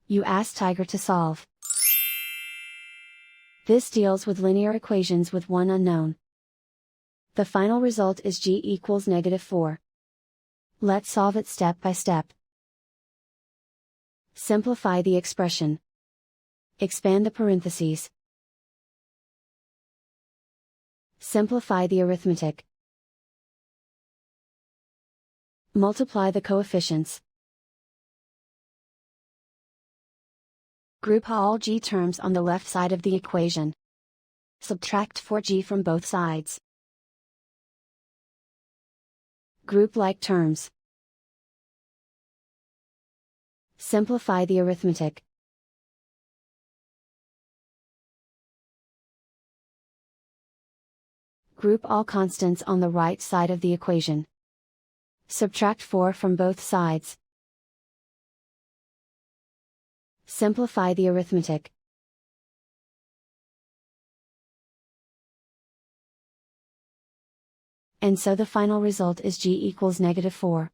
You ask Tiger to solve. This deals with linear equations with one unknown. The final result is g equals -4. Let's solve it step by step. Simplify the expression. Expand the parentheses. Simplify the arithmetic. Multiply the coefficients. Group all g terms on the left side of the equation. Subtract 4g from both sides. Group like terms. Simplify the arithmetic. Group all constants on the right side of the equation. Subtract 4 from both sides. Simplify the arithmetic. And so the final result is g equals -4.